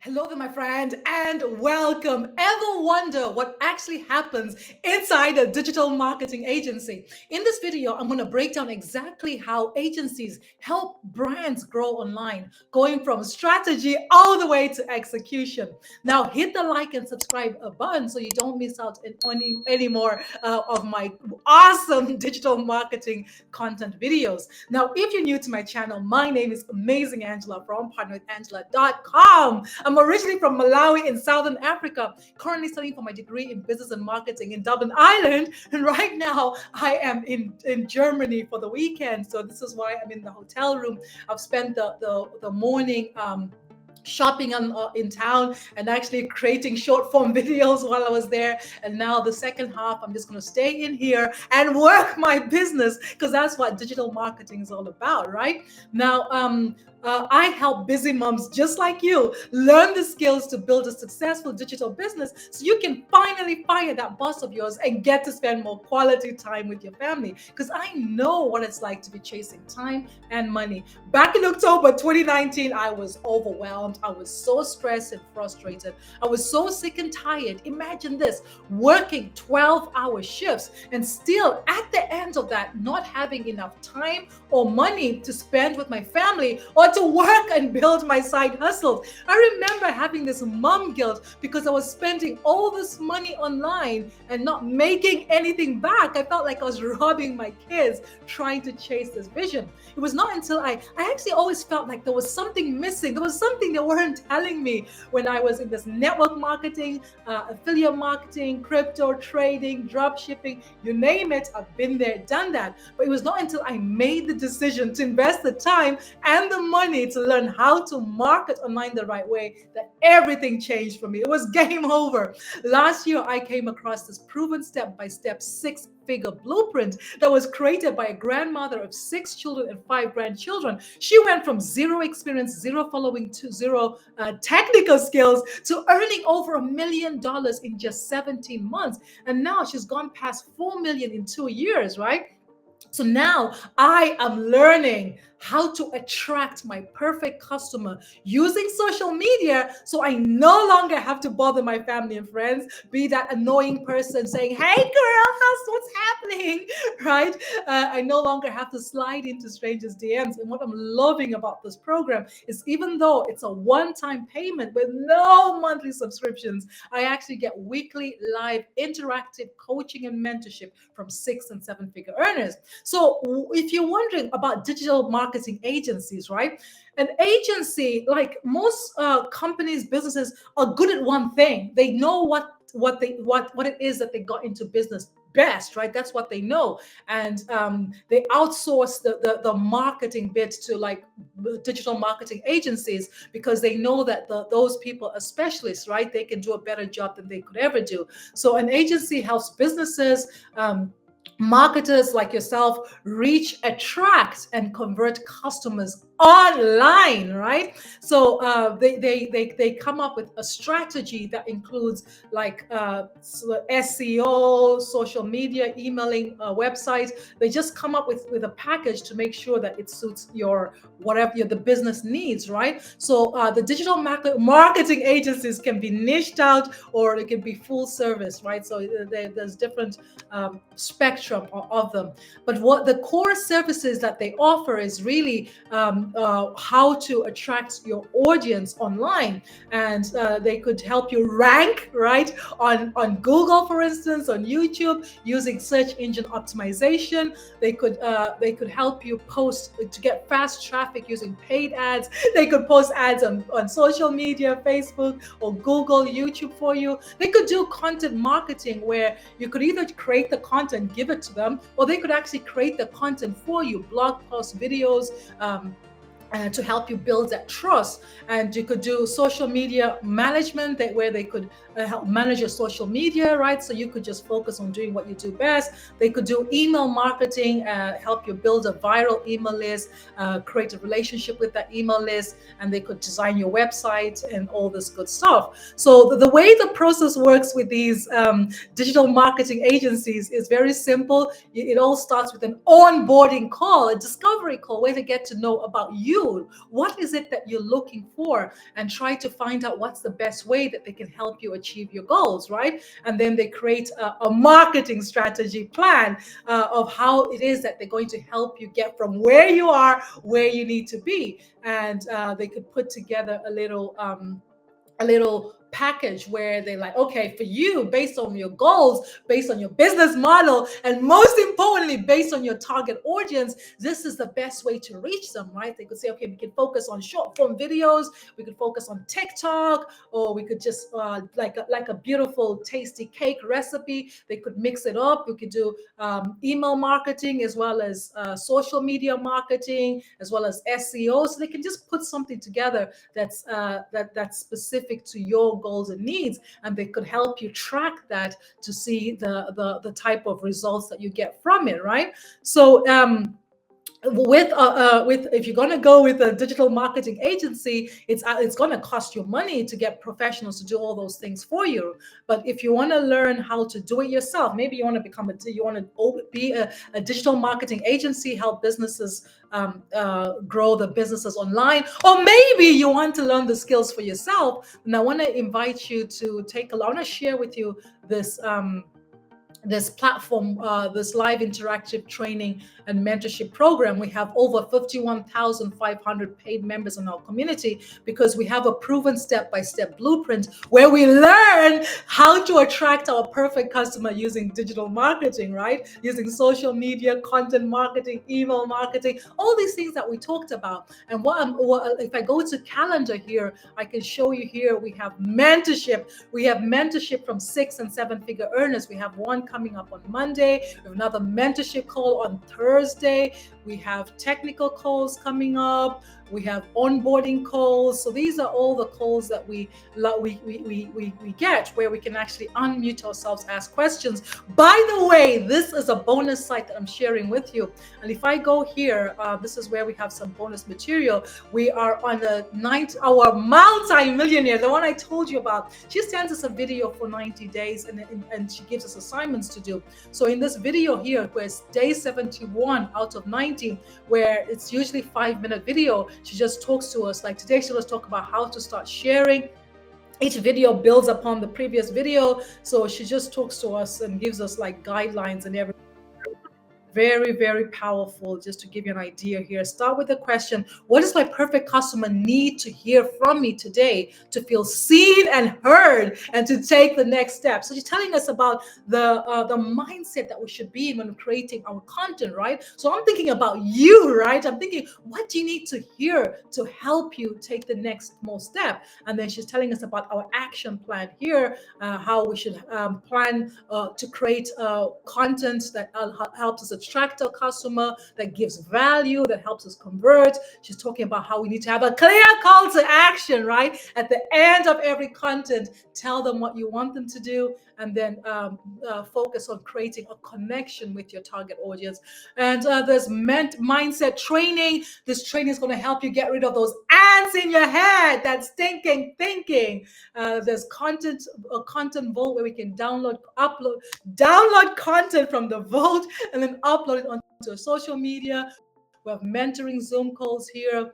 Hello there, my friend, and welcome. Ever wonder what actually happens inside a digital marketing agency? In this video, I'm going to break down exactly how agencies help brands grow online, going from strategy all the way to execution. Now, hit the like and subscribe button so you don't miss out on any more of my awesome digital marketing content videos. Now, if you're new to my channel, my name is Amazing Angela from partnerwithangela.com. I'm originally from Malawi in Southern Africa, currently studying for my degree in business and marketing in Dublin, Ireland. And right now I am in Germany for the weekend. So this is why I'm in the hotel room. I've spent the morning shopping in town and actually creating short form videos while I was there. And now the second half, I'm just going to stay in here and work my business because that's what digital marketing is all about, right? Now, I help busy moms just like you learn the skills to build a successful digital business so you can finally fire that boss of yours and get to spend more quality time with your family. Because I know what it's like to be chasing time and money. Back in October 2019, I was overwhelmed. I was so stressed and frustrated. I was so sick and tired. Imagine this, working 12-hour shifts and still at the end of that, not having enough time or money to spend with my family or to work and build my side hustles. I remember having this mom guilt because I was spending all this money online and not making anything back. I felt like I was robbing my kids trying to chase this vision. It was not until I actually always felt like there was something missing. There was something they weren't telling me when I was in this network marketing, affiliate marketing, crypto trading, drop shipping, you name it. I've been there, done that. But it was not until I made the decision to invest the time and the money to learn how to market online the right way that everything changed for me. It was game over. Last year, I came across this proven step-by-step six-figure blueprint that was created by a grandmother of 6 children and 5 grandchildren. She went from zero experience, zero following to zero technical skills to earning over $1 million in just 17 months. And now she's gone past 4 million in 2 years, right? So now I am learning how to attract my perfect customer using social media so I no longer have to bother my family and friends, be that annoying person saying, hey girl, what's happening, right? I no longer have to slide into strangers' DMs. And what I'm loving about this program is even though it's a one-time payment with no monthly subscriptions, I actually get weekly live interactive coaching and mentorship from 6 and 7-figure earners. So if you're wondering about digital marketing agencies, right? An agency, like most companies, businesses are good at one thing. They know what it is that they got into business best, right? That's what they know. And they outsource the marketing bit to like digital marketing agencies because they know that those people are specialists, right? They can do a better job than they could ever do. So an agency helps businesses, marketers like yourself reach, attract, and convert customers online, right? So they come up with a strategy that includes like SEO, social media, emailing, websites. They just come up with a package to make sure that it suits your whatever the business needs, right? So the digital marketing agencies can be niched out or it can be full service, right? So there's different spectrum of them. But what the core services that they offer is really how to attract your audience online, and they could help you rank right on Google, for instance, on YouTube using search engine optimization. They could help you post to get fast traffic using paid ads. They could post ads on social media, Facebook or Google, YouTube for you. They could do content marketing where you could either create the content, give it to them, or they could actually create the content for you, blog posts, videos, to help you build that trust. And you could do social media management where they could help manage your social media, right? So you could just focus on doing what you do best. They could do email marketing, help you build a viral email list, create a relationship with that email list, and they could design your website and all this good stuff. So the way the process works with these digital marketing agencies is very simple. It all starts with an onboarding call, a discovery call, where they get to know about you you? What is it that you're looking for? And try to find out what's the best way that they can help you achieve your goals, right? And then they create a marketing strategy plan of how it is that they're going to help you get from where you are, where you need to be. And they could put together a little package where they're like, okay, for you, based on your goals, based on your business model, and most importantly, based on your target audience, this is the best way to reach them, right? They could say, okay, we can focus on short form videos, we could focus on TikTok, or we could just like a beautiful tasty cake recipe. They could mix it up. We could do email marketing as well as social media marketing, as well as SEO. So they can just put something together that's specific to your goals and needs, and they could help you track that to see the type of results that you get from it, right? So with if you're going to go with a digital marketing agency, it's going to cost you money to get professionals to do all those things for you. But if you want to learn how to do it yourself, maybe you want to be a digital marketing agency, help businesses grow the businesses online, or maybe you want to learn the skills for yourself. And I want to invite you to I want to share with you this platform, this live interactive training and mentorship program. We have over 51,500 paid members in our community because we have a proven step-by-step blueprint where we learn how to attract our perfect customer using digital marketing, right? Using social media, content marketing, email marketing, all these things that we talked about. And if I go to calendar here, I can show you here, we have mentorship. We have mentorship from 6 and 7 figure earners. We have one coming up on Monday. We have another mentorship call on Thursday. We have technical calls coming up. We have onboarding calls. So these are all the calls that we get where we can actually unmute ourselves, ask questions. By the way, this is a bonus site that I'm sharing with you. And if I go here, this is where we have some bonus material. We are on the 9th-hour multi-millionaire, the one I told you about. She sends us a video for 90 days and she gives us assignments to do. So in this video here, where it's day 71 out of 90, where it's usually 5-minute video, she just talks to us. Like today, she'll just talk about how to start sharing. Each video builds upon the previous video. So she just talks to us and gives us like guidelines and everything. Very, very powerful. Just to give you an idea here, start with the question: what does my perfect customer need to hear from me today to feel seen and heard and to take the next step? So she's telling us about the mindset that we should be in when creating our content, right? So I'm thinking about you, right? I'm thinking, what do you need to hear to help you take the next most step? And then she's telling us about our action plan here, how we should plan to create content that helps us attract a customer, that gives value, that helps us convert. She's talking about how we need to have a clear call to action, right? At the end of every content, tell them what you want them to do, and then focus on creating a connection with your target audience. And there's mindset training. This training is going to help you get rid of those ants in your head, that stinking thinking. There's a content vault where we can download content from the vault and then upload it onto a social media. We have mentoring Zoom calls here.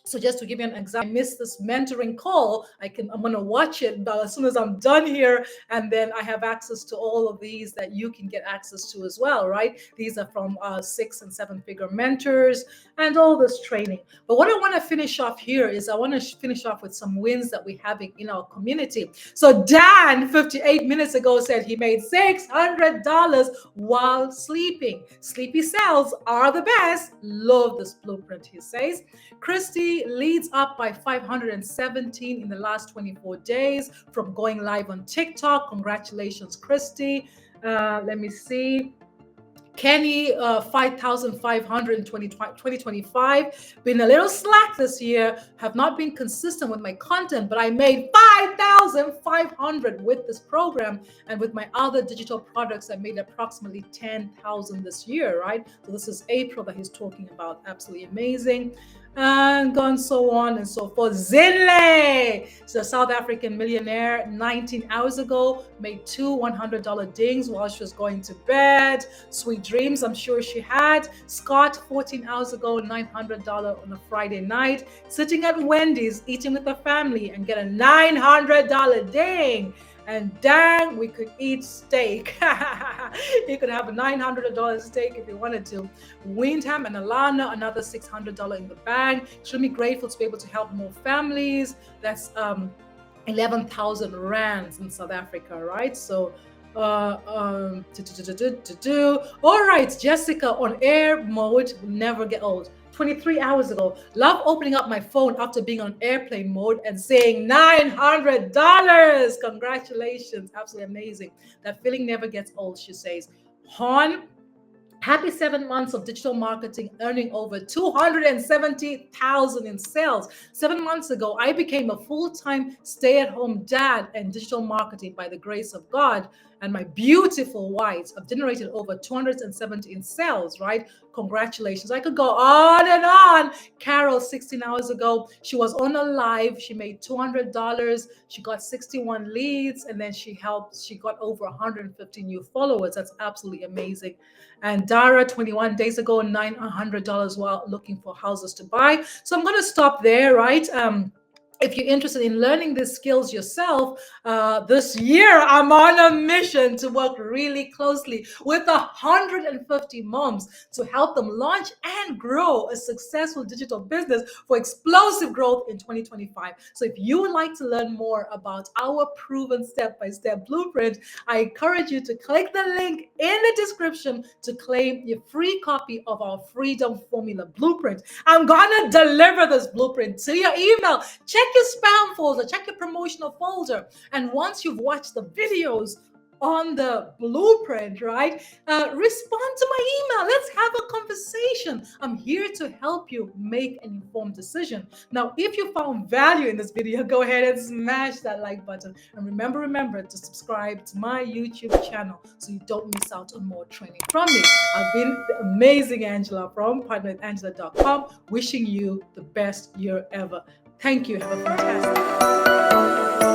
So just to give you an example, I missed this mentoring call. I'm going to watch it as soon as I'm done here. And then I have access to all of these that you can get access to as well, right? These are from 6 and 7 figure mentors and all this training. But what I want to finish off here is I want to finish off with some wins that we're having in our community. So Dan, 58 minutes ago, said he made $600 while sleeping. Sleepy cells are the best. Love this blueprint, he says. Christy leads up by 517 in the last 24 days from going live on TikTok. Congratulations, Christy. Let me see. Kenny, 5,500 in 2025. Been a little slack this year. Have not been consistent with my content, but I made 5,500 with this program. And with my other digital products, I made approximately 10,000 this year, right? So this is April that he's talking about. Absolutely amazing. and gone so on and so forth. Zinle, she's a South African millionaire. 19 hours ago, made two $100 dings while she was going to bed. Sweet dreams, I'm sure she had. Scott, 14 hours ago, $900 on a Friday night, sitting at Wendy's, eating with her family, and get a $900 ding. And dang, we could eat steak. You could have a $900 steak if you wanted to. Windham and Alana, another $600 in the bag. Extremely grateful to be able to help more families. That's 11,000 rands in South Africa, right? So, all right, Jessica on air mode will never get old. 23 hours ago, love opening up my phone after being on airplane mode and saying $900. Congratulations, absolutely amazing. That feeling never gets old, she says. Hon, happy 7 months of digital marketing, earning over 270,000 in sales. 7 months ago, I became a full-time stay-at-home dad and digital marketing by the grace of God. And my beautiful wives have generated over 270 in sales, right? Congratulations. I could go on and on. Carol, 16 hours ago, she was on a live. She made $200. She got 61 leads, and then she got over 150 new followers. That's absolutely amazing. And Dara, 21 days ago, $900 while looking for houses to buy. So I'm going to stop there, right? If you're interested in learning these skills yourself, this year I'm on a mission to work really closely with 150 moms to help them launch and grow a successful digital business for explosive growth in 2025. So if you would like to learn more about our proven step-by-step blueprint, I encourage you to click the link in the description to claim your free copy of our Freedom Formula Blueprint. I'm gonna deliver this blueprint to your email. Check your spam folder, check your promotional folder. And once you've watched the videos on the blueprint, right, respond to my email. Let's have a conversation. I'm here to help you make an informed decision. Now, if you found value in this video, go ahead and smash that like button. And remember to subscribe to my YouTube channel so you don't miss out on more training from me. I've been the amazing Angela from partnerwithangela.com, wishing you the best year ever. Thank you. Have a fantastic